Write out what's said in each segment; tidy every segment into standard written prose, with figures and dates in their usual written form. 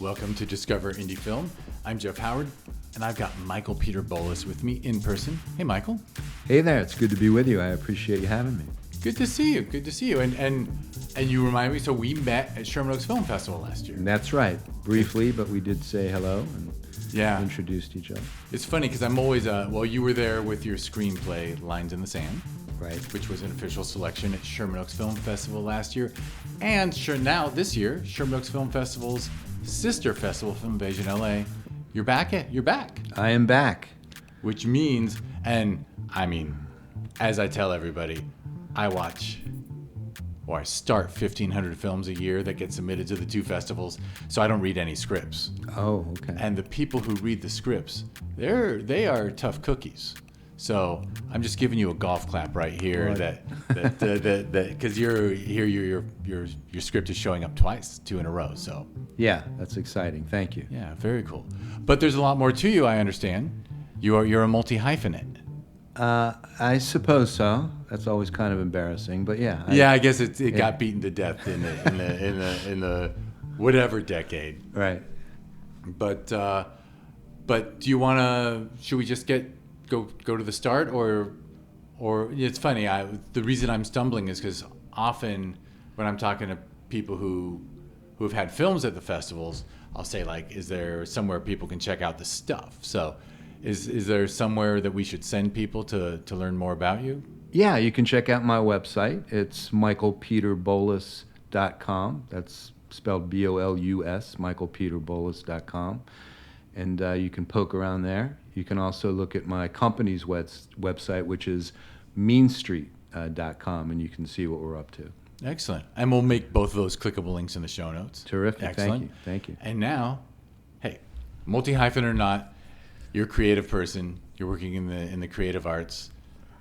Welcome to Discover Indie Film. I'm Jeff Howard, and I've got Michael Peter Bolus with me in person. Hey, Michael. Hey there, it's good to be with you. I appreciate you having me. Good to see you. Good to see you. And you remind me, so we met at Sherman Film Festival last year. That's right. Briefly, but we did say hello and introduced each other. It's funny because I'm always, you were there with your screenplay, Lines in the Sand. Right. Which was an official selection at Sherman Oaks Film Festival last year. And now, this year, Sherman Oaks Film Festival's sister festival, Film Invasion LA. You're back. I am back. Which means, as I tell everybody, I start 1,500 films a year that get submitted to the two festivals, so I don't read any scripts. Oh, okay. And the people who read the scripts, they are tough cookies. So I'm just giving you a golf clap right here, right. that because your script is showing up twice, 2 in a row. So yeah, that's exciting. Thank you. Yeah, very cool. But there's a lot more to you, I understand. You're a multi-hyphenate. I suppose so. That's always kind of embarrassing, but yeah. I guess it got beaten to death in the whatever decade. Right. But do you want to? Should we just go to the start, or it's funny. The reason I'm stumbling is because often when I'm talking to people who have had films at the festivals, I'll say is there somewhere people can check out the stuff? So. Is there somewhere that we should send people to learn more about you? Yeah, you can check out my website. It's michaelpeterbolus.com. That's spelled B-O-L-U-S, michaelpeterbolus.com. And you can poke around there. You can also look at my company's website, which is meanstreet.com, and you can see what we're up to. Excellent. And we'll make both of those clickable links in the show notes. Terrific. Excellent. Thank you. And now, hey, multi-hyphen or not, you're a creative person. You're working in the creative arts.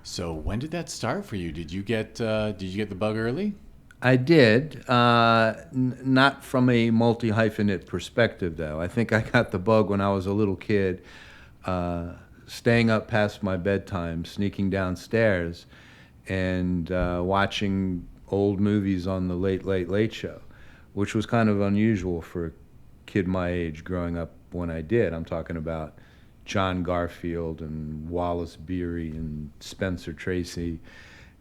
So when did that start for you? Did you get the bug early? I did. Not from a multi-hyphenate perspective, though. I think I got the bug when I was a little kid, staying up past my bedtime, sneaking downstairs, and watching old movies on the Late Show, which was kind of unusual for a kid my age growing up when I did. I'm talking about John Garfield and Wallace Beery and Spencer Tracy.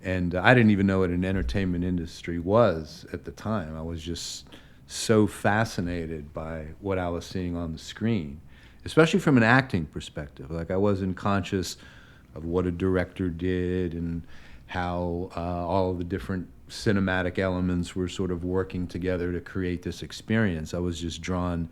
And I didn't even know what an entertainment industry was at the time. I was just so fascinated by what I was seeing on the screen, especially from an acting perspective. I wasn't conscious of what a director did and how all of the different cinematic elements were sort of working together to create this experience. I was just drawn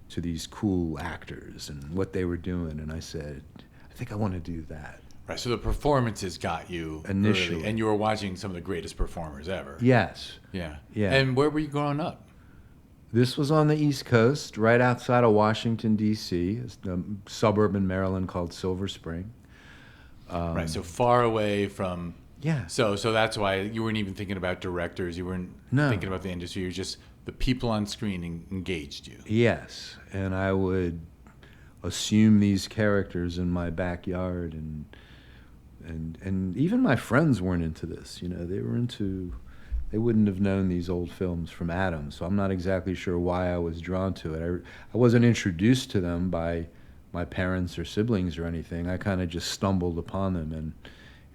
to these cool actors and what they were doing, and I said, I think I want to do that. Right, so the performances got you initially, early, and you were watching some of the greatest performers ever. Yes. Yeah. Yeah. And where were you growing up? This was on the East Coast, right outside of Washington, D.C., a suburb in Maryland called Silver Spring. Right, so far away from... Yeah. So that's why you weren't even thinking about directors. You weren't thinking about the industry. You were just... The people on screen engaged you. Yes, and I would assume these characters in my backyard, and even my friends weren't into this. They wouldn't have known these old films from Adam. So I'm not exactly sure why I was drawn to it. I wasn't introduced to them by my parents or siblings or anything. I kind of just stumbled upon them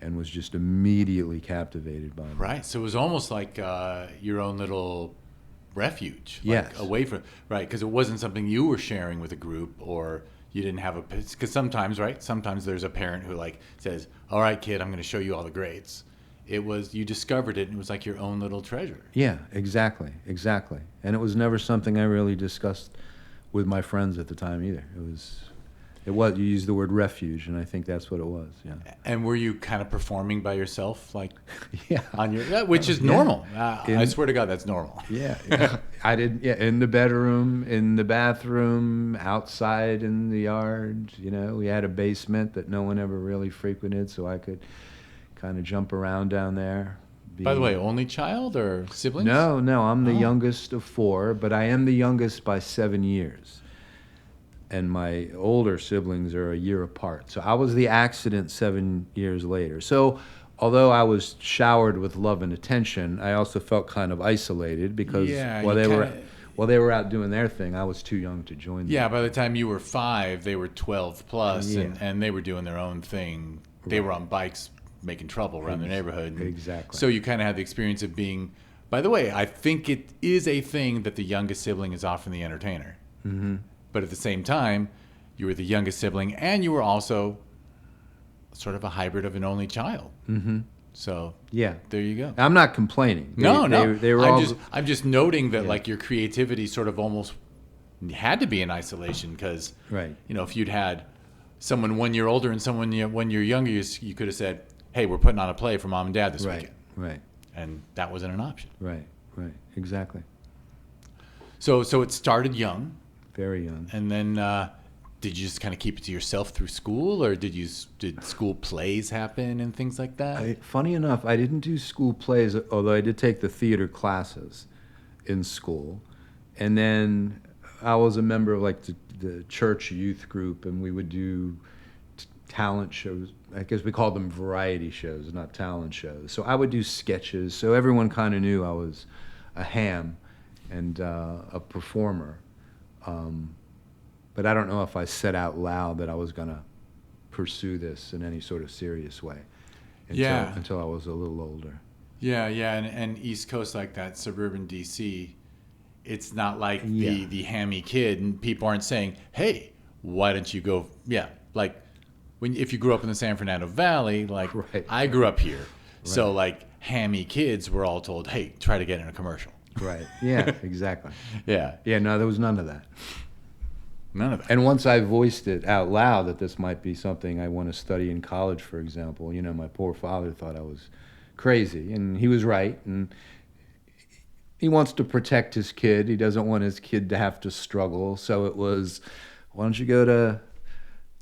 and was just immediately captivated by them. Right. So it was almost like your own little refuge, yes, away from, right, because it wasn't something you were sharing with a group, or you didn't have because sometimes there's a parent who says, all right, kid, I'm going to show you all the greats. It was, you discovered it, and it was like your own little treasure. Yeah, exactly. And it was never something I really discussed with my friends at the time either. It was, you used the word refuge, and I think that's what it was. Yeah. And were you kind of performing by yourself, yeah, on your, which is normal. I swear to God, that's normal. Yeah. I did. Yeah, in the bedroom, in the bathroom, outside in the yard. We had a basement that no one ever really frequented, so I could kind of jump around down there. By the way, only child or siblings? No, I'm the youngest of 4, but I am the youngest by 7 years. And my older siblings are a year apart. So I was the accident 7 years later. So although I was showered with love and attention, I also felt kind of isolated because while Well, they were out doing their thing. I was too young to join them. Yeah, by the time you were 5, they were 12 plus, Yeah. and they were doing their own thing. They were on bikes making trouble around their neighborhood. And Exactly. so you kind of had the experience of being. By the way, I think it is a thing that the youngest sibling is often the entertainer. Mm-hmm. But at the same time, you were the youngest sibling, and you were also sort of a hybrid of an only child. Mm-hmm. So Yeah. there you go. I'm not complaining. No. They were all. I'm just noting that Yeah. like your creativity sort of almost had to be in isolation because Right. if you'd had someone 1 year older and someone 1 year younger, you could have said, "Hey, we're putting on a play for mom and dad this Right. weekend," Right. and that wasn't an option. Right. Right. Exactly. So it started young, Very young. and then did you just kind of keep it to yourself through school, or did school plays happen and things like that? Funny enough, I didn't do school plays, although I did take the theater classes in school. And then I was a member of like the church youth group, and we would do talent shows. I guess we called them variety shows, not talent shows. So I would do sketches. So everyone kind of knew I was a ham and a performer. But I don't know if I said out loud that I was going to pursue this in any sort of serious way until I was a little older. Yeah, and East Coast like that, suburban DC, it's not like the hammy kid, and people aren't saying, "Hey, why don't you go?" Yeah, like if you grew up in the San Fernando Valley, like Right. I grew up here, so like hammy kids were all told, "Hey, try to get in a commercial." Right. Yeah, exactly. Yeah, Yeah, no, there was none of that. none of that. And once I voiced it out loud that this might be something I want to study in college, for example, my poor father thought I was crazy, and he was right. And he wants to protect his kid. He doesn't want his kid to have to struggle. So it was, why don't you go to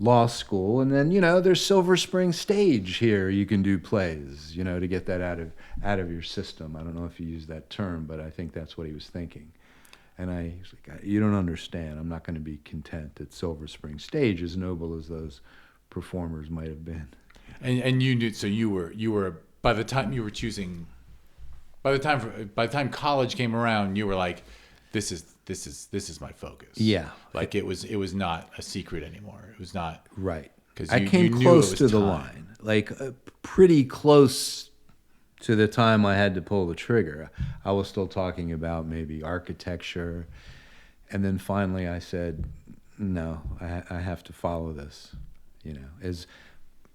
law school? And then, there's Silver Spring Stage here. You can do plays, to get that out of your system. I don't know if you use that term, but I think that's what he was thinking. And I was like, you don't understand. I'm not going to be content at Silver Spring Stage, as noble as those performers might have been. And you knew, so you were by the time you were choosing, by the time college came around, you were like, this is my focus. Yeah. Like it was not a secret anymore. It was not Right. because I came close to the line, like pretty close to the time I had to pull the trigger. I was still talking about maybe architecture, and then finally I said, no, I have to follow this,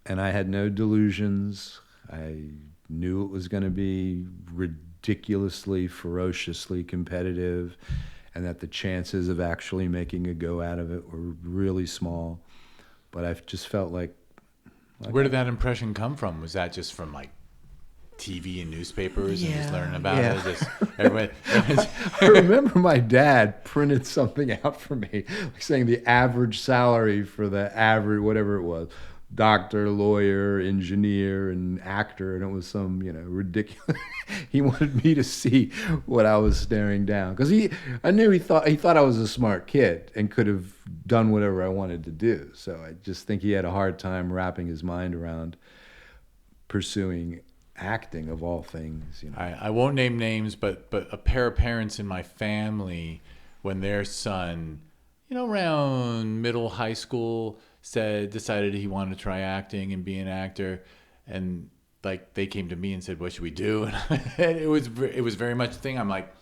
and I had no delusions. I knew it was going to be ridiculously, ferociously competitive, and that the chances of actually making a go out of it were really small. But I just felt like where did that impression come from? Was that just from like TV and newspapers and just learning about yeah. it? Just everybody. I remember my dad printed something out for me, like saying the average salary for the average, whatever it was, doctor, lawyer, engineer, and actor, and it was some, ridiculous. He wanted me to see what I was staring down, because I knew he thought I was a smart kid and could have done whatever I wanted to do. So I just think he had a hard time wrapping his mind around pursuing acting, of all things. I won't name names, but a pair of parents in my family, when their son, around middle high school, decided he wanted to try acting and be an actor, and like they came to me and said, "What should we do?" And it was very much a thing. I'm like,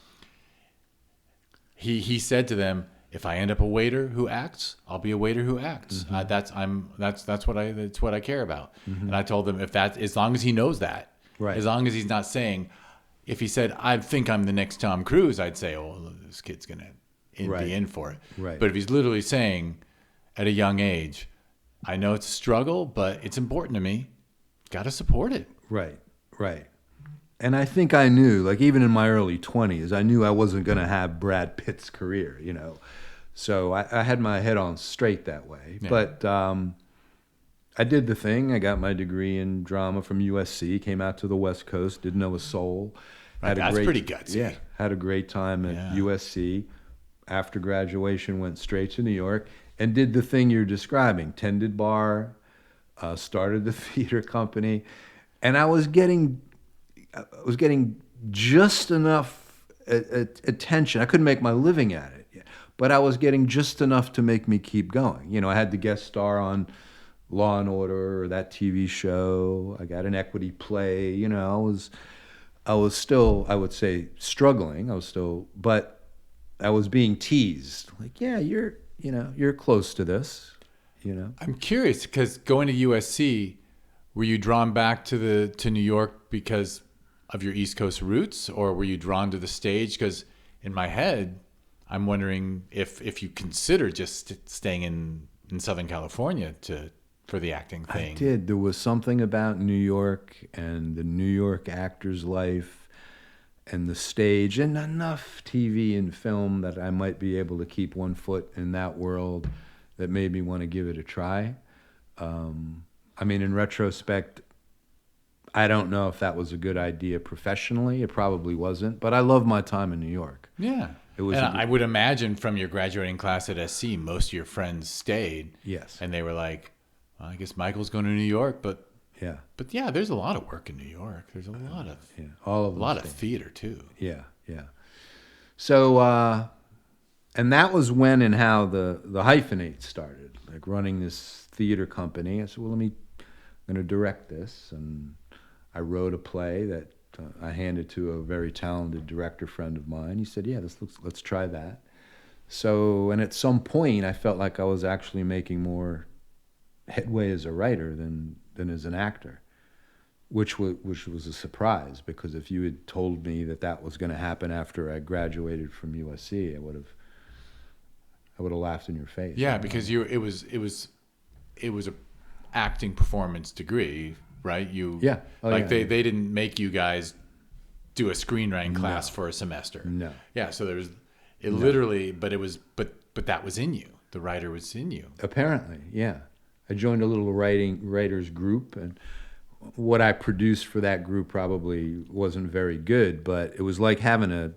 he said to them, "If I end up a waiter who acts, I'll be a waiter who acts. Mm-hmm. That's what I care about." Mm-hmm. And I told them, as long as he knows that, right. As long as he's not saying, if he said, "I think I'm the next Tom Cruise," I'd say, "Oh, this kid's gonna be in for it." Right. But if he's literally saying, at a young age, "I know it's a struggle, but it's important to me," got to support it. Right. And I think I knew, like even in my early 20s, I knew I wasn't going to have Brad Pitt's career, So I had my head on straight that way. Yeah. But I did the thing. I got my degree in drama from USC, came out to the West Coast, didn't know a soul. That's pretty gutsy. Yeah, had a great time at USC. After graduation, went straight to New York and did the thing you're describing. Tended bar, started the theater company, and I was getting just enough attention. I couldn't make my living at it, but I was getting just enough to make me keep going. I had to guest star on Law and Order or that TV show. I got an equity play. I was still, I would say, struggling. But I was being teased. Like, yeah, you're close to this. I'm curious because going to USC, were you drawn back to New York because of your East Coast roots, or were you drawn to the stage? Because in my head, I'm wondering if you consider just staying in Southern California for the acting thing. I did. There was something about New York and the New York actor's life and the stage and enough TV and film that I might be able to keep one foot in that world that made me want to give it a try. In retrospect, I don't know if that was a good idea professionally. It probably wasn't, but I love my time in New York. Yeah. It was. And I would imagine from your graduating class at SC, most of your friends stayed. Yes. And they were like, well, I guess Michael's going to New York, but yeah, there's a lot of work in New York. There's a lot of all of a lot of theater too. Yeah. So, and that was when and how the Hyphenate started, like running this theater company. I said, well, I'm going to direct this, and I wrote a play that I handed to a very talented director friend of mine. He said, yeah, let's try that. So, and at some point, I felt like I was actually making more headway as a writer than as an actor, which was a surprise, because if you had told me that was going to happen after I graduated from USC, I would have laughed in your face. Yeah, because it was a acting performance degree, right? They didn't make you guys do a screenwriting class for a semester. No. Yeah, so there was literally, but that was in you. The writer was in you. Apparently, yeah. I joined a little writers group, and what I produced for that group probably wasn't very good, but it was like having a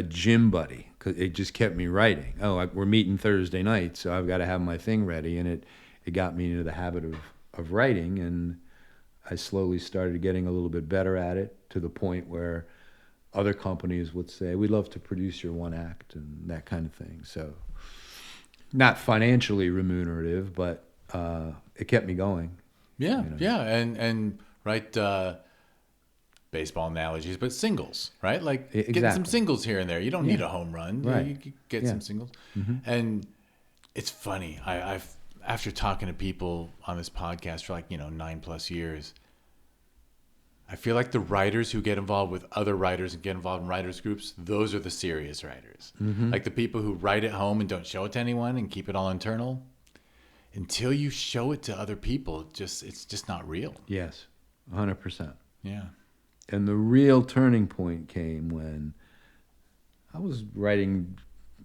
gym buddy, because it just kept me writing. We're meeting Thursday night, so I've got to have my thing ready, and it got me into the habit of writing, and I slowly started getting a little bit better at it, to the point where other companies would say, we'd love to produce your one act and that kind of thing. So not financially remunerative, but it kept me going. Yeah, and right, baseball analogies, but singles, right? Like getting some singles here and there. You don't need a home run. Right. You get some singles. Mm-hmm. And it's funny. I've after talking to people on this podcast for 9+ years, I feel like the writers who get involved with other writers and get involved in writers groups, those are the serious writers. Mm-hmm. Like the people who write at home and don't show it to anyone and keep it all internal. Until you show it to other people, it's just not real. Yes, 100%. Yeah. And the real turning point came when I was writing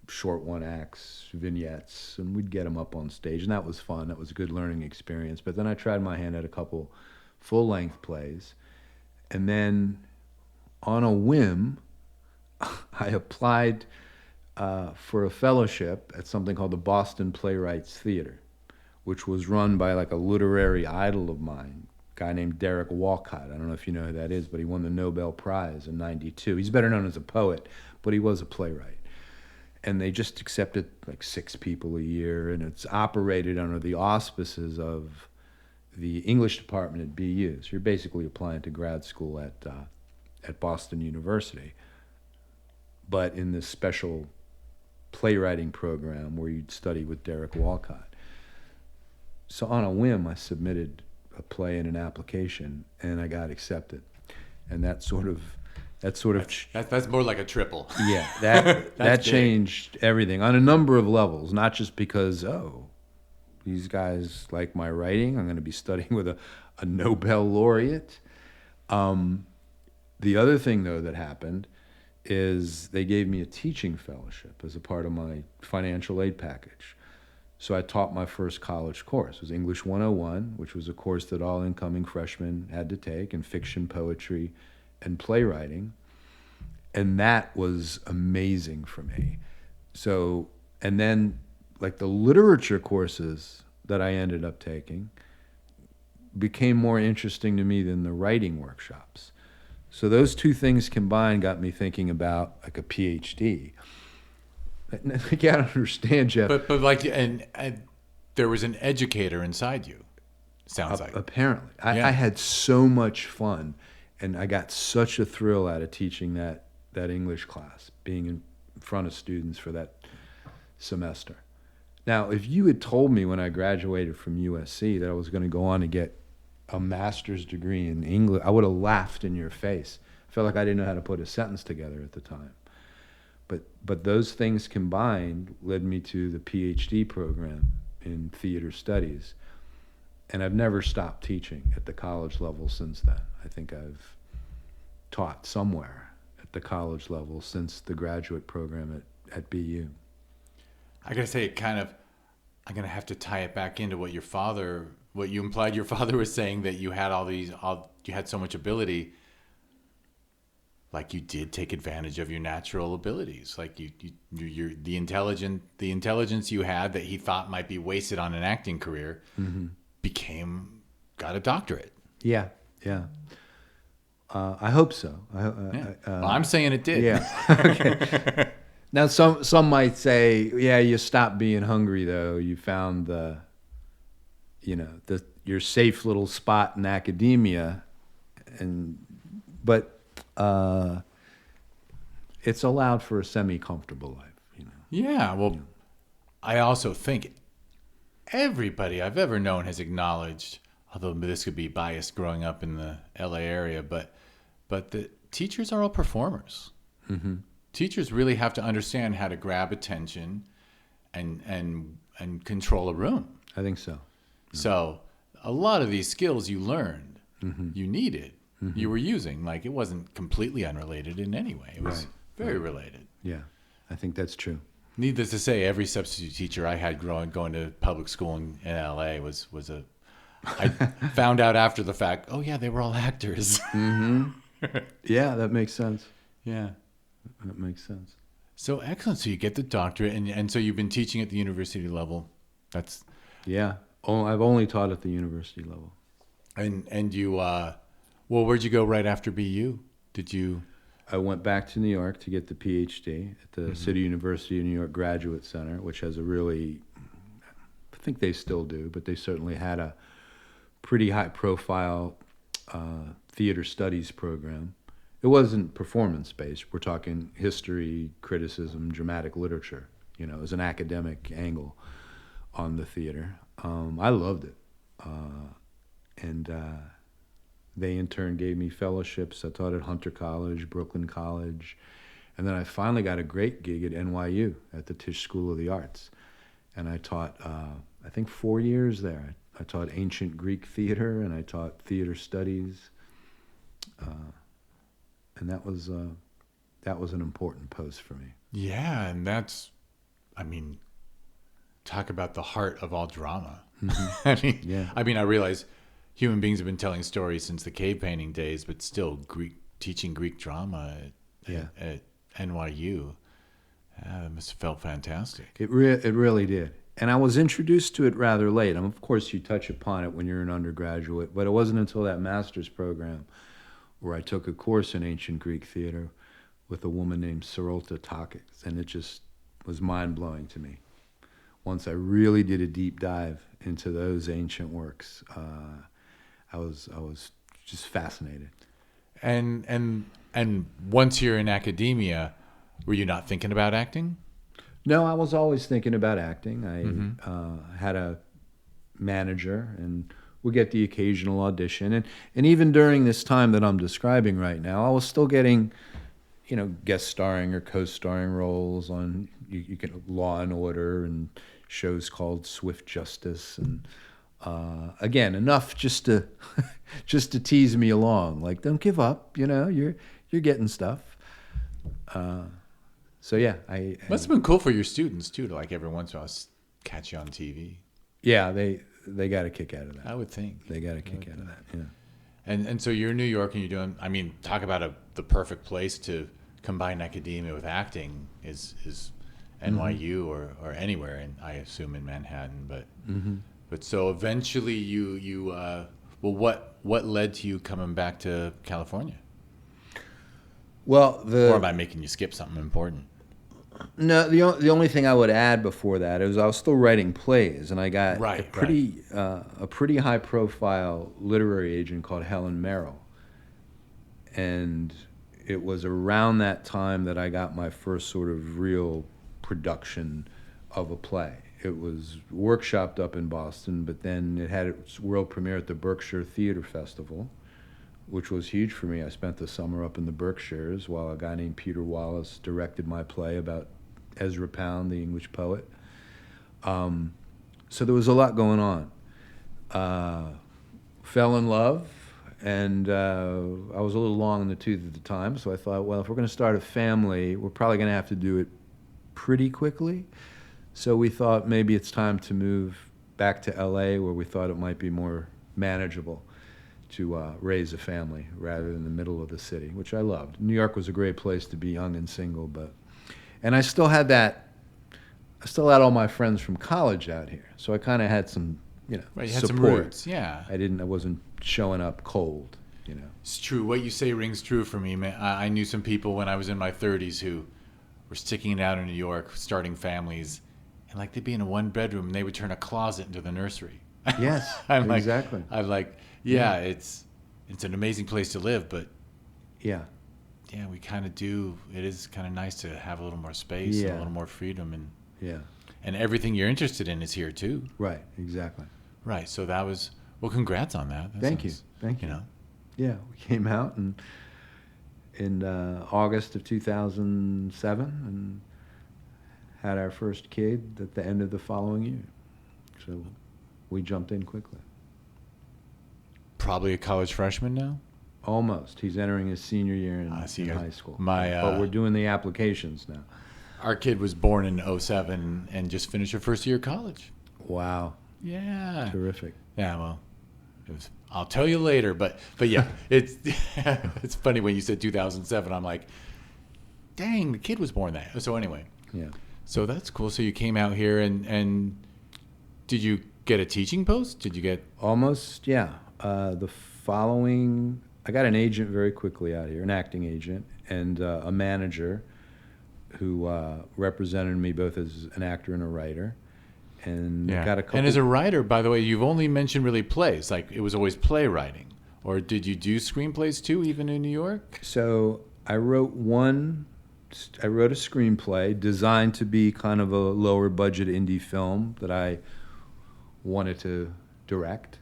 short one acts, vignettes, and we'd get them up on stage, and that was fun. That was a good learning experience. But then I tried my hand at a couple full-length plays, and then on a whim, I applied for a fellowship at something called the Boston Playwrights Theater, which was run by a literary idol of mine, a guy named Derek Walcott. I don't know if you know who that is, but he won the Nobel Prize in '92. He's better known as a poet, but he was a playwright. And they just accepted 6 people a year, and it's operated under the auspices of the English department at BU. So you're basically applying to grad school at Boston University, but in this special playwriting program where you'd study with Derek Walcott. So on a whim, I submitted a play and an application, and I got accepted. And that's more like a triple. Yeah, that changed everything on a number of levels. Not just because these guys like my writing. I'm going to be studying with a Nobel laureate. The other thing though that happened is they gave me a teaching fellowship as a part of my financial aid package. So I taught my first college course. It was English 101, which was a course that all incoming freshmen had to take, in fiction, poetry, and playwriting. And that was amazing for me. So, and then the literature courses that I ended up taking became more interesting to me than the writing workshops. So those two things combined got me thinking about like a PhD. I can't understand, Jeff. But like, and there was an educator inside you. Sounds like. Apparently, Yeah. I had so much fun, and I got such a thrill out of teaching that English class, being in front of students for that semester. Now, if you had told me when I graduated from USC that I was going to go on to get a master's degree in English, I would have laughed in your face. I felt like I didn't know how to put a sentence together at the time. But those things combined led me to the PhD program in theater studies. And I've never stopped teaching at the college level since then. I think I've taught somewhere at the college level since the graduate program at BU. I gotta say, I'm gonna have to tie it back into what you implied your father was saying, that you had you had so much ability. Like you did take advantage of your natural abilities. Like you're the intelligence you had that he thought might be wasted on an acting career, got a doctorate. Yeah. I hope so. Well, I'm saying it did. Yeah. Okay. Now, some might say, yeah, you stopped being hungry though. You found your safe little spot in academia, but it's allowed for a semi-comfortable life. Yeah. Well, I also think everybody I've ever known has acknowledged, although this could be biased growing up in the LA area, but the teachers are all performers. Mm-hmm. Teachers really have to understand how to grab attention and control a room. I think so. So a lot of these skills you learned, you needed, you were using. Like it wasn't completely unrelated in any way. It was very related. Yeah, I think that's true. Needless to say, every substitute teacher I had going to public school in LA was a. I found out after the fact. Oh yeah, they were all actors. Mm-hmm. Yeah, that makes sense. Yeah, that makes sense. So excellent. So you get the doctorate, and so you've been teaching at the university level. That's I've only taught at the university level. And you, well, where'd you go right after BU? Did you? I went back to New York to get the PhD at the City University of New York Graduate Center, which has a really, I think they still do, but they certainly had a pretty high-profile theater studies program. It wasn't performance-based. We're talking history, criticism, dramatic literature. It was an academic angle on the theater. I loved it. And they in turn gave me fellowships. I taught at Hunter College, Brooklyn College. And then I finally got a great gig at NYU at the Tisch School of the Arts. And I taught, I think, 4 years there. I taught ancient Greek theater and I taught theater studies. And that was an important post for me. Yeah, and that's, talk about the heart of all drama. Mm-hmm. I realize human beings have been telling stories since the cave painting days, but still teaching Greek drama at NYU, it must have felt fantastic. It really did. And I was introduced to it rather late. Of course, you touch upon it when you're an undergraduate, but it wasn't until that master's program where I took a course in ancient Greek theater with a woman named Sarolta Takis, and it just was mind-blowing to me. Once I really did a deep dive into those ancient works, I was just fascinated. And once you're in academia, were you not thinking about acting? No, I was always thinking about acting. I had a manager and would get the occasional audition. And even during this time that I'm describing right now, I was still getting, guest starring or co-starring roles on you can Law and Order and shows called Swift Justice. And again, enough just to tease me along. Like, don't give up, you're getting stuff. So yeah, I must have been cool for your students too, to like every once in a while catch you on TV. Yeah, they got a kick out of that. I would think they got a kick out of that. Yeah. And so you're in New York and you're doing. Talk about the perfect place to combine academia with acting is NYU or anywhere, and I assume in Manhattan. But so eventually you what led to you coming back to California? Well, or am I making you skip something important? No, the only thing I would add before that is I was still writing plays, and I got Right, a pretty high profile literary agent called Helen Merrill, and it was around that time that I got my first sort of real production of a play. It was workshopped up in Boston, but then it had its world premiere at the Berkshire Theater Festival, which was huge for me. I spent the summer up in the Berkshires while a guy named Peter Bolus directed my play about Ezra Pound, the English poet. So there was a lot going on. Fell in love, and I was a little long in the tooth at the time, so I thought, well, if we're going to start a family, we're probably going to have to do it pretty quickly. So we thought maybe it's time to move back to LA, where we thought it might be more manageable to raise a family rather than the middle of the city, which I loved. New York was a great place to be young and single, and I still had all my friends from college out here, so I kind of had some, Right, you had support. some roots, yeah. I wasn't showing up cold, It's true. What you say rings true for me, man. I knew some people when I was in my 30s who were sticking it out in New York, starting families, and like they'd be in a one bedroom and they would turn a closet into the nursery. Yes, exactly. I'm like, yeah, it's an amazing place to live, but yeah, we kind of do. It is kind of nice to have a little more space and a little more freedom, and everything you're interested in is here too. Right, exactly. Right. So that was, well, congrats on that. Thank you. Yeah, we came out in August of 2007 and had our first kid at the end of the following year. So we jumped in quickly. Probably a college freshman now? Almost. He's entering his senior year in high school. But we're doing the applications now. Our kid was born in 2007 and just finished her first year of college. Wow. Yeah. Terrific. Yeah, well, I'll tell you later, but yeah, it's funny when you said 2007. I'm like, dang, the kid was born that. So anyway. Yeah. So that's cool. So you came out here and did you get a teaching post? Did you get? Almost, yeah. I got an agent very quickly out here, an acting agent, and a manager who represented me both as an actor and a writer. And got a couple. And as a writer, by the way, you've only mentioned really plays. Like it was always playwriting, or did you do screenplays too, even in New York? So I wrote a screenplay designed to be kind of a lower budget indie film that I wanted to direct,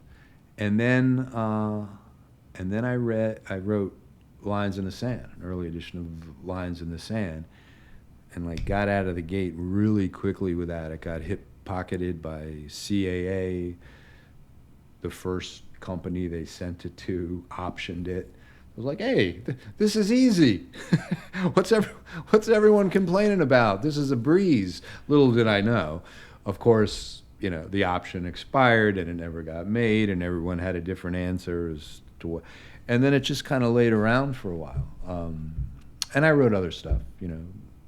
and then I wrote Lines in the Sand, an early edition of Lines in the Sand, and like got out of the gate really quickly with that. It got pocketed by CAA, the first company they sent it to, optioned it. I was like, hey, this is easy. What's everyone complaining about? This is a breeze. Little did I know. Of course, the option expired and it never got made, and everyone had a different answer as to what. And then it just kind of laid around for a while. And I wrote other stuff,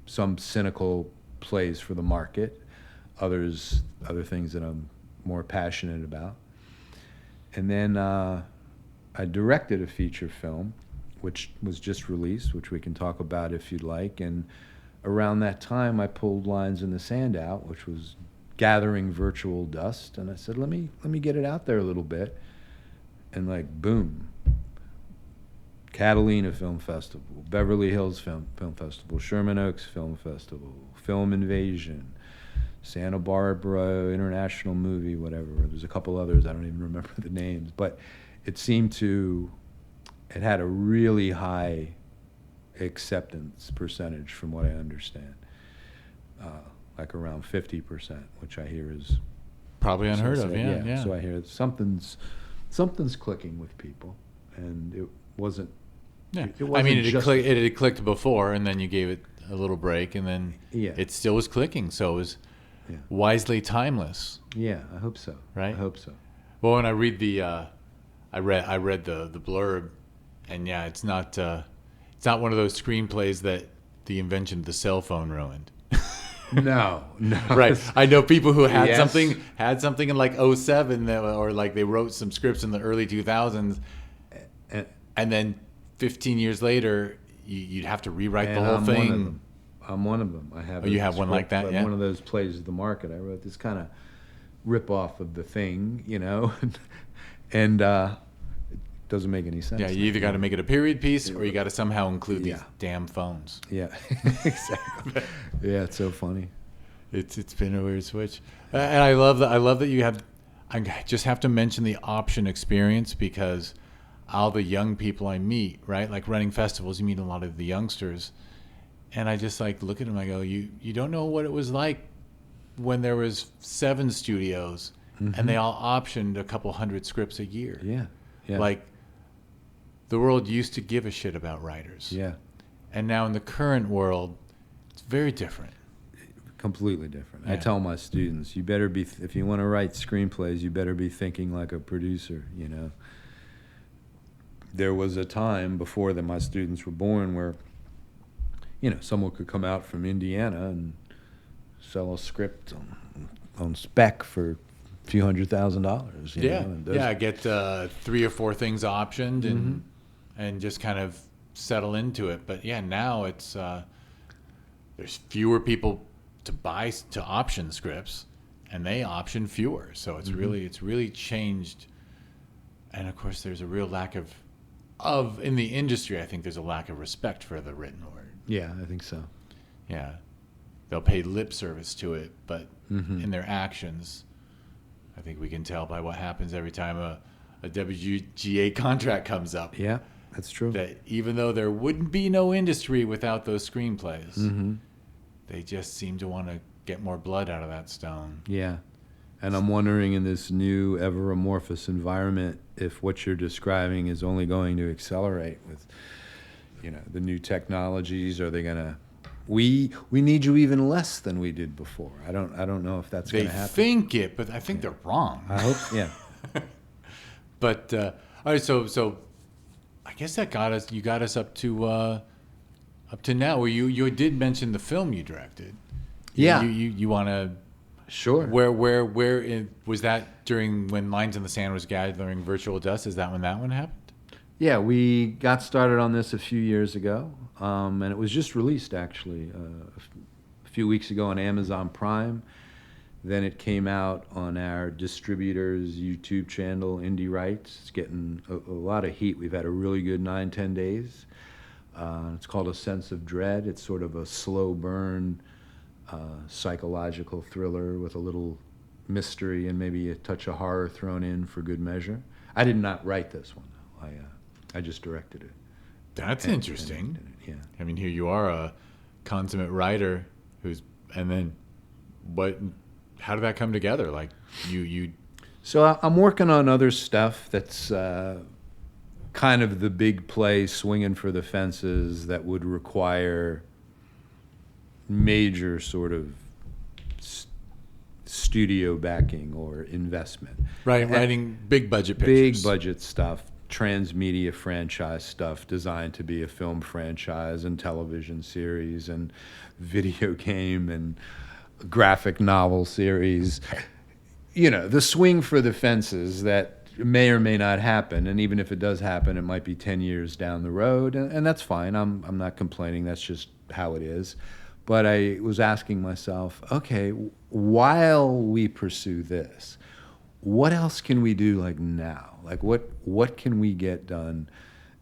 some cynical plays for the market, other things that I'm more passionate about. And then I directed a feature film, which was just released, which we can talk about if you'd like. And around that time, I pulled Lines in the Sand out, which was gathering virtual dust. And I said, let me get it out there a little bit. And like, boom. Catalina Film Festival, Beverly Hills Film Festival, Sherman Oaks Film Festival, Film Invasion, Santa Barbara International Movie, whatever. There's a couple others, I don't even remember the names. But it had a really high acceptance percentage from what I understand. Like around 50%, which I hear is probably unheard of, yeah. So I hear something's clicking with people, and it wasn't. Yeah, it wasn't it had clicked before, and then you gave it a little break, and then it still was clicking. So it was wisely timeless. Yeah, I hope so. Right, I hope so. Well, when I read I read the blurb, and it's not one of those screenplays that the invention of the cell phone ruined. No. Right. I know people who had something in like 2007 or like they wrote some scripts in the early 2000s, and then 15 years later, you'd have to rewrite the And whole I'm thing. one of them. I'm one of them. I have. Oh, you have one like that, yeah? One of those plays of the market. I wrote this kind of rip off of The Thing, and it doesn't make any sense. Yeah, you either got to make it a period piece or you got to somehow include these Yeah. damn phones. Yeah, exactly. Yeah, it's so funny. It's been a weird switch, and I love that you have. I just have to mention the option experience because all the young people I meet, right, like running festivals, you meet a lot of the youngsters, and I just like look at them. I go, you don't know what it was like when there was 7 studios and they all optioned a couple hundred scripts a year. Yeah, yeah. Like the world used to give a shit about writers. Yeah, And now in the current world, it's very different. completely different. I Yeah. tell my students, you better be, if you want to write screenplays, you better be thinking like a producer, There was a time before that my students were born where, someone could come out from Indiana and sell a script on spec for a few $100,000. Yeah, and those- yeah. Get 3 or 4 things optioned and just kind of settle into it. But yeah, now it's there's fewer people to option scripts, and they option fewer. So it's really changed. And of course, there's a real lack of in the industry. I think there's a lack of respect for the written word. Yeah, I think so. Yeah, they'll pay lip service to it, but in their actions, I think we can tell by what happens every time a WGA contract comes up. Yeah, that's true. That even though there wouldn't be no industry without those screenplays, they just seem to want to get more blood out of that stone. Yeah. And I'm wondering in this new ever amorphous environment if what you're describing is only going to accelerate with, the new technologies. Are they going to we need you even less than we did before? I don't know if that's going They to happen. think it, but I think they're wrong. I hope, yeah. But all right, so I guess that got us. You got us up to now. Where you did mention the film you directed. Yeah. You want to. Sure. Where was that during when Lines in the Sand was gathering virtual dust? Is that when that one happened? Yeah, we got started on this a few years ago, and it was just released actually a few weeks ago on Amazon Prime. Then it came out on our distributor's YouTube channel, Indie Rights. It's getting a lot of heat. We've had a really good 9-10 days. It's called A Sense of Dread. It's sort of a slow burn psychological thriller with a little mystery and maybe a touch of horror thrown in for good measure. I did not write this one, though. I just directed it. That's interesting. Yeah. I mean, here you are, a consummate writer and then how did that come together? Like you. So I'm working on other stuff that's kind of the big play, swinging for the fences that would require major sort of studio backing or investment. Right, writing big budget Big pictures. budget stuff, transmedia franchise stuff designed to be a film franchise and television series and video game and graphic novel series. The swing for the fences that may or may not happen, and even if it does happen, it might be 10 years down the road, and that's fine. I'm not complaining. That's just how it is. But I was asking myself, okay, while we pursue this, what else can we do like now? Like what can we get done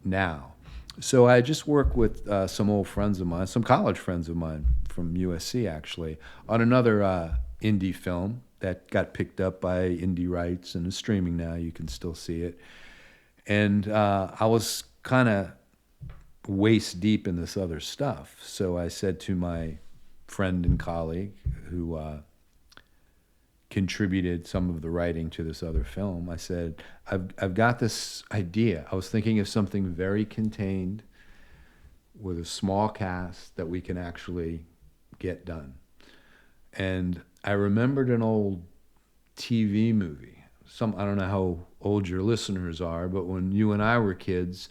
now? So I just worked with some old friends of mine, some college friends of mine from USC actually, on another indie film that got picked up by Indie Rights and is streaming now. You can still see it. And I was kind of waist deep in this other stuff. So I said to my friend and colleague who contributed some of the writing to this other film, I said, I've got this idea. I was thinking of something very contained with a small cast that we can actually get done. And I remembered an old TV movie. I don't know how old your listeners are, but when you and I were kids,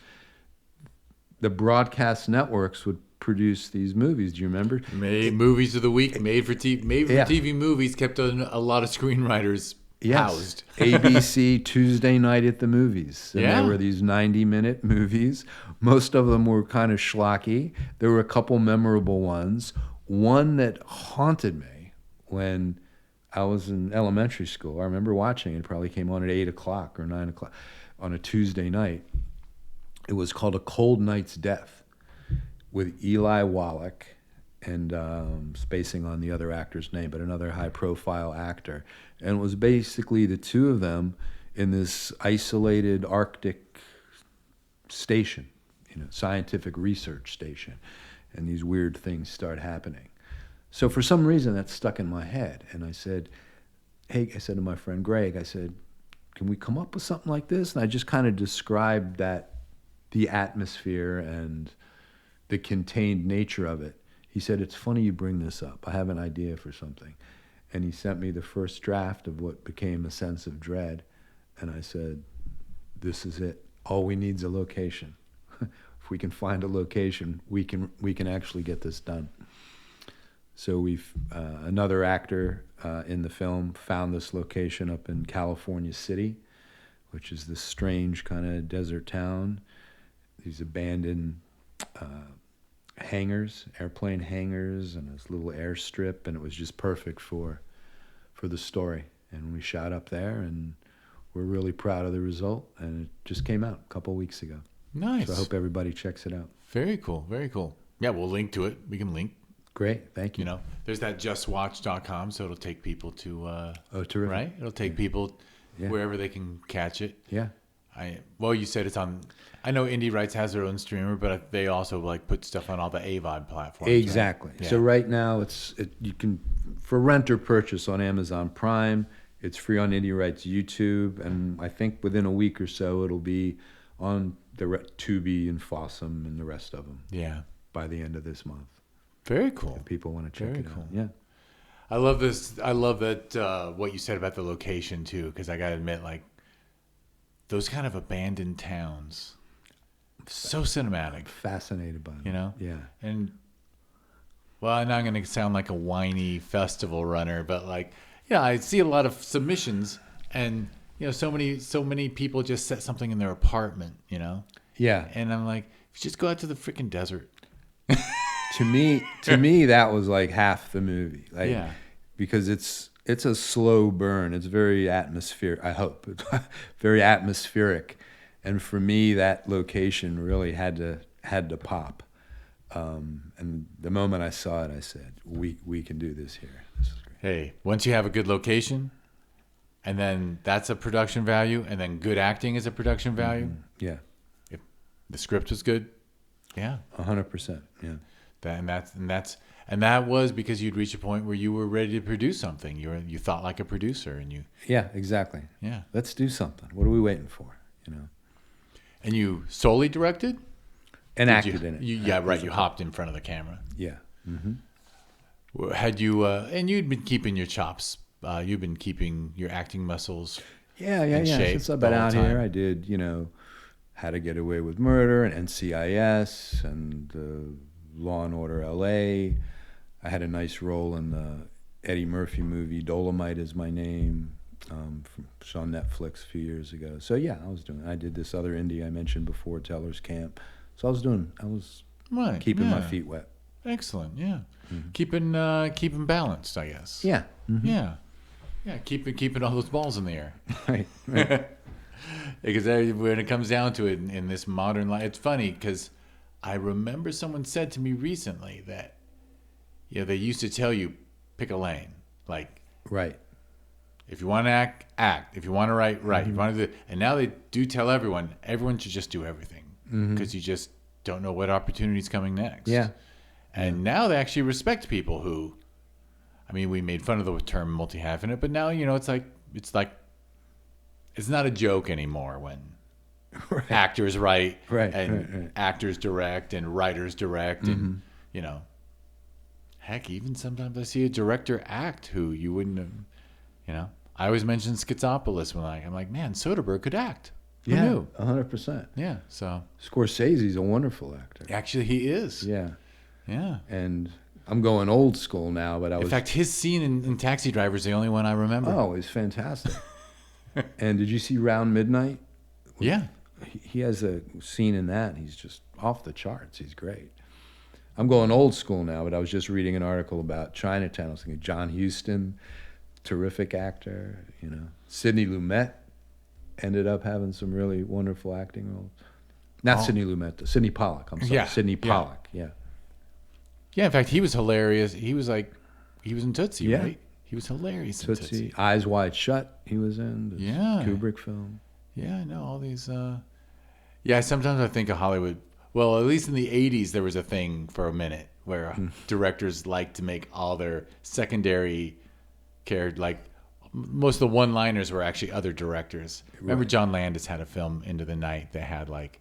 the broadcast networks would produce these movies. Do you remember? Movies of the week, made for TV movies kept a lot of screenwriters Yes, ABC Tuesday Night at the Movies. And Yeah. there were these 90-minute movies. Most of them were kind of schlocky. There were a couple memorable ones. One that haunted me when I was in elementary school. I remember watching it. It probably came on at 8 o'clock or 9 o'clock on a Tuesday night. It was called A Cold Night's Death with Eli Wallach and spacing on the other actor's name, but another high-profile actor. And it was basically the two of them in this isolated Arctic station, scientific research station, and these weird things start happening. So for some reason, that stuck in my head, and I said, hey, I said to my friend Greg, I said, can we come up with something like this? And I just kind of described the atmosphere and the contained nature of it. He said, it's funny you bring this up. I have an idea for something. And he sent me the first draft of what became A Sense of Dread. And I said, this is it. All we need is a location. If we can find a location, we can actually get this done. So we've another actor in the film found this location up in California City, which is this strange kind of desert town. These abandoned hangars, airplane hangars, and this little airstrip, and it was just perfect for the story. And we shot up there, and we're really proud of the result. And it just came out a couple weeks ago. Nice. So I hope everybody checks it out. Very cool. Very cool. Yeah, we'll link to it. We can link. Great, thank you. There's that justwatch.com, so it'll take people to oh, terrific. Right? It'll take people wherever they can catch it. Yeah. Well, you said it's on. I know Indie Rights has their own streamer, but they also put stuff on all the AVOD platforms. Exactly. Right? Yeah. So right now you can for rent or purchase on Amazon Prime. It's free on Indie Rights YouTube, and I think within a week or so it'll be on the Tubi and Fossum and the rest of them. Yeah. By the end of this month. Very cool. If people want to check Very it cool. out. Yeah. I love this. I love that what you said about the location too, because I gotta admit, those kind of abandoned towns, so cinematic. I'm fascinated by them. Yeah. And well, I'm not gonna sound like a whiny festival runner, but I see a lot of submissions, and so many people just set something in their apartment, Yeah. and I'm like, just go out to the freaking desert. To me, that was like half the movie. Yeah. Because it's a slow burn. It's very atmospheric. I hope very atmospheric, and for me, that location really had to pop. And the moment I saw it, I said, "We can do this here." This is great. Hey, once you have a good location, and then that's a production value, and then good acting is a production value. Mm-hmm. Yeah. If the script was good, yeah, 100%. Yeah. And that was because you'd reach a point where you were ready to produce something. You thought like a producer, and you. Yeah, exactly. Yeah. Let's do something. What are we waiting for? And you solely directed? And acted in it. You hopped in front of the camera. Yeah. Mm-hmm. Had you and you'd been keeping your chops. You've been keeping your acting muscles. Yeah. Shape Since I've been out the whole here, time. I did, How to Get Away with Murder and NCIS and Law and Order L.A. I had a nice role in the Eddie Murphy movie Dolomite Is My Name, it's on Netflix a few years ago. So yeah, I did this other indie I mentioned before, Teller's Camp. So I was keeping my feet wet. Excellent, yeah. Mm-hmm. Keeping balanced, I guess. Yeah. Mm-hmm. Yeah, keeping all those balls in the air. Right. Because when it comes down to it in this modern life, it's funny because I remember someone said to me recently that, they used to tell you, pick a lane. Right. If you want to act. If you want to write. Mm-hmm. If you want to do, and now they do tell everyone should just do everything because you just don't know what opportunity's coming next. Yeah. And now they actually respect people who, we made fun of the term multi-hyphenate, but now, it's not a joke anymore when actors write and actors direct and writers direct and, heck, even sometimes I see a director act who you wouldn't have, I always mention Schizopolis when I'm like, man, Soderbergh could act. Who knew? 100%. Yeah, so. Scorsese's a wonderful actor. Actually, he is. Yeah. Yeah. And I'm going old school now, but In fact, his scene in Taxi Driver is the only one I remember. Oh, it's fantastic. And did you see Round Midnight? Yeah. He has a scene in that. He's just off the charts. He's great. I'm going old school now, but I was just reading an article about Chinatown. I was thinking John Huston, terrific actor. Sidney Lumet ended up having some really wonderful acting roles. Not Sidney Lumet, though. Sidney Pollack. I'm sorry, Yeah. Sidney Pollack. Yeah. Yeah, in fact, he was hilarious. He was in Tootsie, Yeah. right? He was hilarious in Tootsie. Eyes Wide Shut. He was in the Yeah. Kubrick film. Yeah, I know all these. Yeah, sometimes I think of Hollywood. Well, at least in the '80s, there was a thing for a minute where directors liked to make all their secondary characters, like most of the one-liners were actually other directors. Remember, John Landis had a film, Into the Night, that had like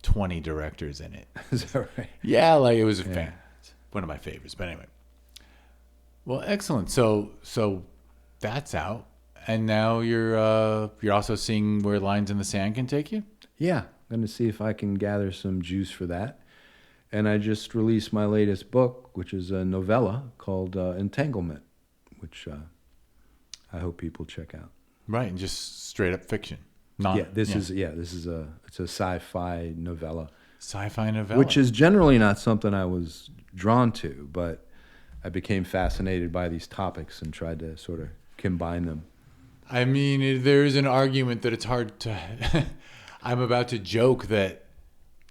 20 directors in it. Is that right? Yeah, like it was a fan. One of my favorites. But anyway, well, excellent. So that's out. And now you're also seeing where Lines in the Sand can take you? Yeah, I'm going to see if I can gather some juice for that. And I just released my latest book, which is a novella called Entanglement, which I hope people check out. Right, and just straight up fiction. This is a sci-fi novella. Sci-fi novella. Which is generally not something I was drawn to, but I became fascinated by these topics and tried to sort of combine them. I mean, there is an argument that it's hard to... I'm about to joke that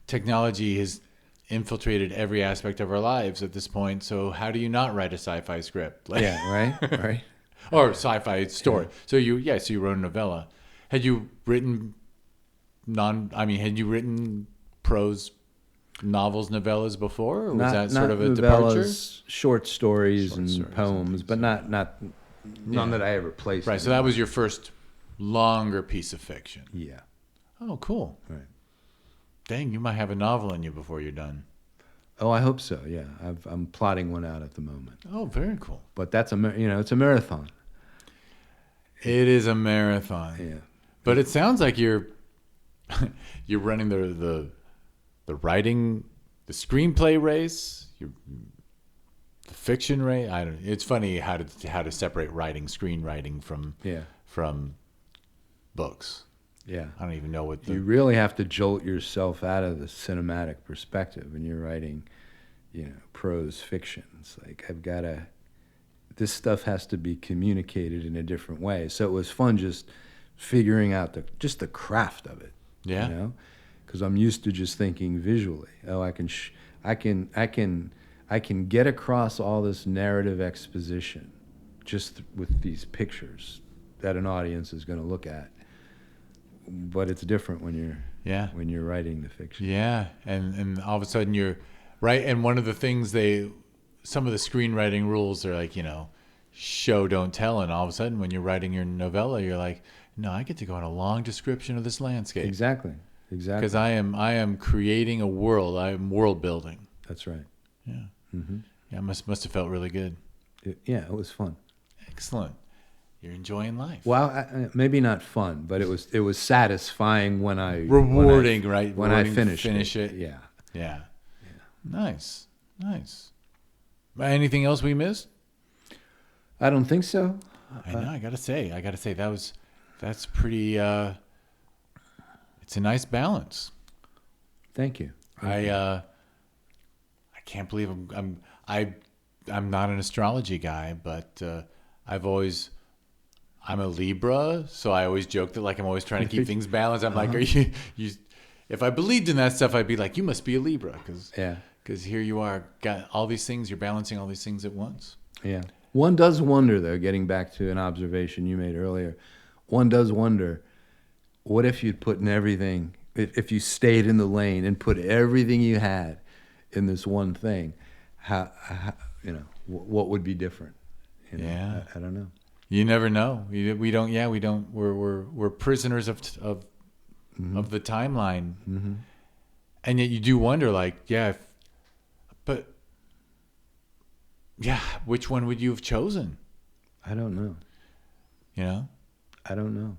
technology has infiltrated every aspect of our lives at this point, so how do you not write a sci-fi script? Yeah, right. Or sci-fi story. Yeah. So you wrote a novella. Had you written prose novels, novellas before? Or was that sort of a novellas, departure? Short stories and poems, but not none that I ever placed. Right. So that was your first longer piece of fiction. Yeah. Oh, cool. Right. Dang, you might have a novel in you before you're done. Oh, I hope so. Yeah, I'm plotting one out at the moment. Oh, very cool. But that's it's a marathon. It is a marathon. Yeah. But it sounds like you're running the writing, the screenplay race, the fiction race. It's funny how to separate screenwriting from books. Yeah. I don't even know what you really have to jolt yourself out of the cinematic perspective when you're writing, prose fiction. It's like this stuff has to be communicated in a different way. So it was fun just figuring out the craft of it. Yeah. Because I'm used to just thinking visually. Oh, I can get across all this narrative exposition just with these pictures that an audience is going to look at. But it's different when you're writing the fiction. Yeah, and all of a sudden you're right. And one of the things some of the screenwriting rules are like, show don't tell. And all of a sudden when you're writing your novella, you're like, no, I get to go on a long description of this landscape. Exactly. Because I am creating a world. I am world building. That's right. Yeah. Mm-hmm. Yeah, must have felt really good. It was fun. Excellent. You're enjoying life. Well, maybe not fun, but it was satisfying when I rewarding, when I finish it. Yeah. Yeah. Nice. Anything else we missed? I don't think so. I know. I gotta say that's pretty. It's a nice balance. Thank you. I can't believe I'm not an astrology guy, but I'm a Libra, so I always joke that I'm always trying to keep things balanced. I'm like, are you? If I believed in that stuff, I'd be like, you must be a Libra, because here you are, got all these things, you're balancing all these things at once. Yeah. One does wonder, though, getting back to an observation you made earlier, one does wonder, what if you'd put in everything, if you stayed in the lane and put everything you had in this one thing, what would be different? Yeah. I don't know. You never know. We don't. Yeah, we don't. We're prisoners of mm-hmm. of the timeline, mm-hmm. and yet you do wonder, which one would you have chosen? I don't know. I don't know.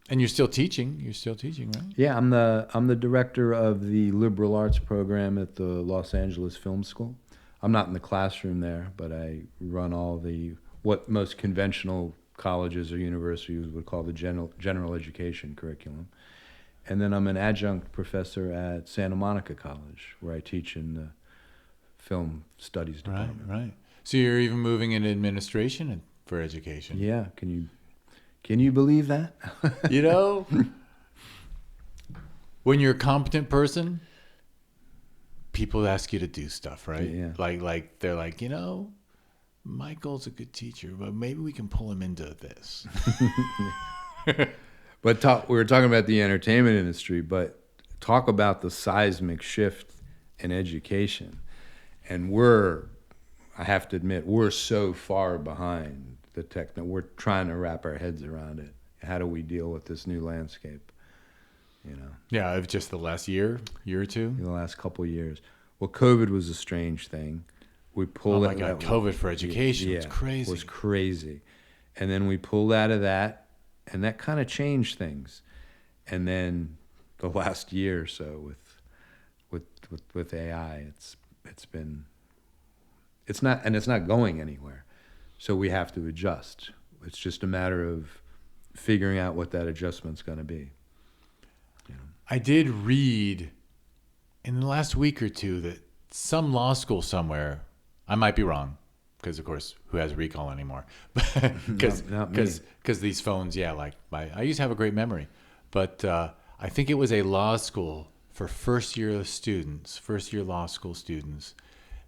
And you're still teaching. You're still teaching, right? Yeah, I'm the director of the liberal arts program at the Los Angeles Film School. I'm not in the classroom there, but I run all the what most conventional colleges or universities would call the general education curriculum. And then I'm an adjunct professor at Santa Monica College, where I teach in the film studies department. Right. So you're even moving into administration for education. Yeah. Can you believe that? You know, when you're a competent person, people ask you to do stuff, right? Yeah. Like they're like, Michael's a good teacher, but maybe we can pull him into this. But we were talking about the entertainment industry, but talk about the seismic shift in education. And I have to admit, we're so far behind the techno. We're trying to wrap our heads around it. How do we deal with this new landscape? Yeah, of just the last year or two? The last couple of years. Well, COVID was a strange thing. We pulled Oh my God, COVID for education. It's crazy. It was crazy. And then we pulled out of that, and that kind of changed things. And then the last year or so with AI, it's not going anywhere. So we have to adjust. It's just a matter of figuring out what that adjustment's going to be. I did read in the last week or two that some law school somewhere, I might be wrong, because of course, who has recall anymore? Because these phones, I used to have a great memory, but I think it was a law school for first year law school students.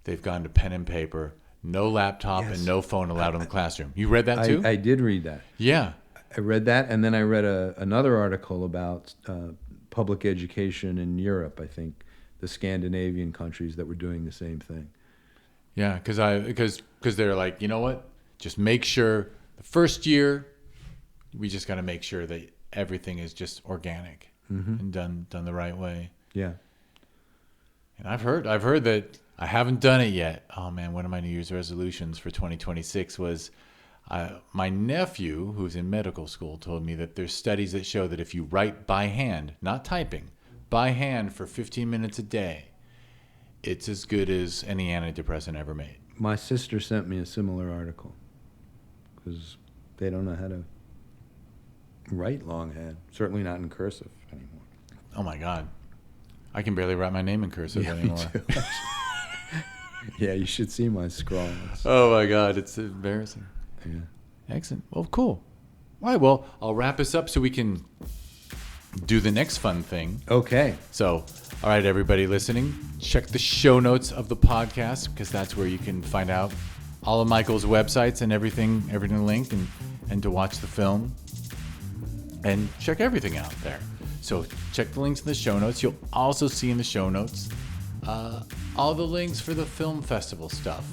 They've gone to pen and paper, no laptop and no phone allowed in the classroom. You read that too? I did read that. Yeah. I read that, and then I read another article about public education in Europe, I think, the Scandinavian countries that were doing the same thing. Yeah, because they're like, you know what? Just make sure the first year, we just got to make sure that everything is just organic and done the right way. Yeah. And I've heard that I haven't done it yet. Oh man, one of my New Year's resolutions for 2026 was my nephew, who's in medical school, told me that there's studies that show that if you write by hand, not typing, by hand for 15 minutes a day, it's as good as any antidepressant ever made. My sister sent me a similar article because they don't know how to write longhand, certainly not in cursive anymore. Oh my God. I can barely write my name in cursive anymore. Me too. Yeah, you should see my scrawl. Oh my God, it's embarrassing. Yeah. Excellent. Well, cool. All right, well, I'll wrap us up so we can do the next fun thing. Okay. So, all right, everybody listening, check the show notes of the podcast, because that's where you can find out all of Michael's websites and everything linked, and to watch the film and check everything out there. So check the links in the show notes. You'll also see in the show notes all the links for the film festival stuff.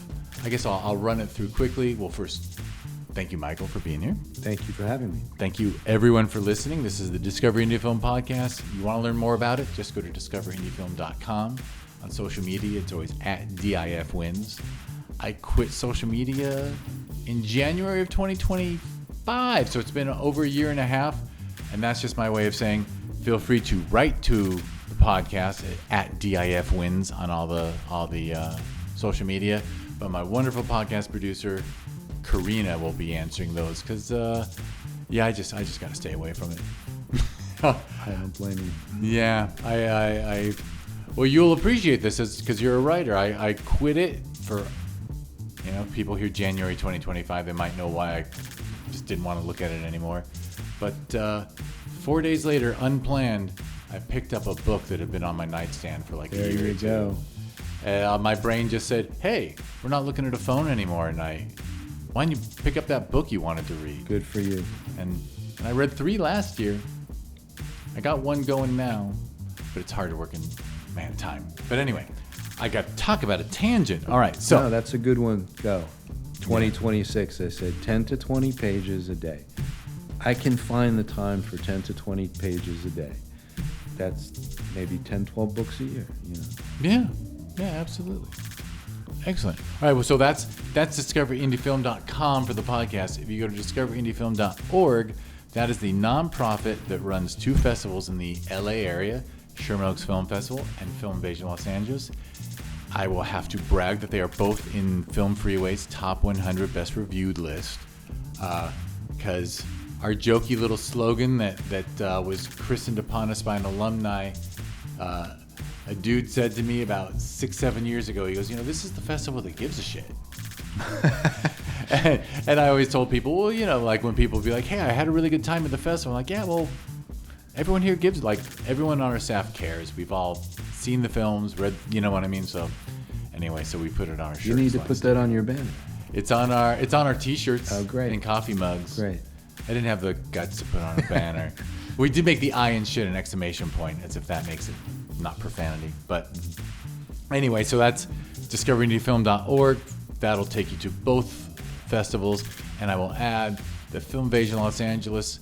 I guess I'll run it through quickly. Well, first, thank you, Michael, for being here. Thank you for having me. Thank you, everyone, for listening. This is the Discover Indie Film Podcast. If you want to learn more about it, just go to discoverindiefilm.com. On social media, it's always at DIFWins. I quit social media in January of 2025, so it's been over a year and a half, and that's just my way of saying feel free to write to the podcast at DIFWins on all the social media. But my wonderful podcast producer, Karina, will be answering those because, I just got to stay away from it. I don't blame you. Yeah, well, you'll appreciate this because you're a writer. I quit it for, people hear January 2025. They might know why I just didn't want to look at it anymore. But 4 days later, unplanned, I picked up a book that had been on my nightstand for like a year. There you go. My brain just said, hey, we're not looking at a phone anymore at night. Why don't you pick up that book you wanted to read? Good for you. And I read 3 last year. I got 1 going now, but it's hard to work in time. But anyway, I got to talk about a tangent. All right, so. No, that's a good one. Go. 2026, I said 10 to 20 pages a day. I can find the time for 10 to 20 pages a day. That's maybe 10, 12 books a year, Yeah, absolutely. Excellent. All right, well, so that's discoverindiefilm.com for the podcast. If you go to discoverindiefilm.org, that is the nonprofit that runs 2 festivals in the LA area, Sherman Oaks Film Festival and Film Invasion Los Angeles. I will have to brag that they are both in Film Freeway's top 100 best reviewed list. because our jokey little slogan that was christened upon us by an alumni, a dude said to me about 6-7 years ago, he goes, this is the festival that gives a shit. and I always told people, well, like when people be like, hey, I had a really good time at the festival. I'm like, yeah, well, everyone here gives, like, everyone on our staff cares. We've all seen the films, read, you know what I mean? So anyway, so we put it on our shirts. You need to put that on your banner. It's on our t-shirts. Oh, great. And coffee mugs. Great. I didn't have the guts to put on a banner. We did make the I and shit an exclamation point, as if that makes it not profanity. But anyway, so that's discoveryndiefilm.org. That'll take you to both festivals. And I will add that Filmvasion Los Angeles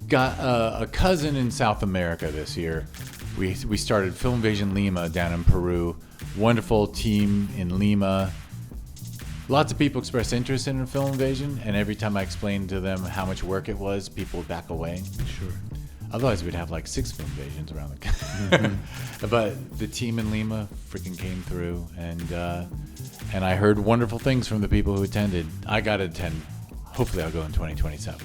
got a cousin in South America this year. We started Filmvasion Lima down in Peru. Wonderful team in Lima. Lots of people expressed interest in Film Invasion, and every time I explained to them how much work it was, people would back away. Sure. Otherwise, we'd have like 6 Film Invasions around the country. But the team in Lima freaking came through, and I heard wonderful things from the people who attended. I got to attend. Hopefully, I'll go in 2027.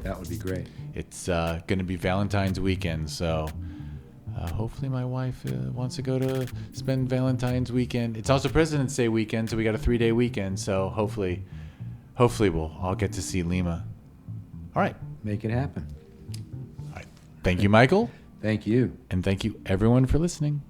That would be great. It's going to be Valentine's weekend, so hopefully my wife wants to go to spend Valentine's weekend. It's also President's Day weekend, so we got a 3-day weekend. So hopefully I'll get to see Lima. All right. Make it happen. All right. Thank you, Michael. Thank you. And thank you, everyone, for listening.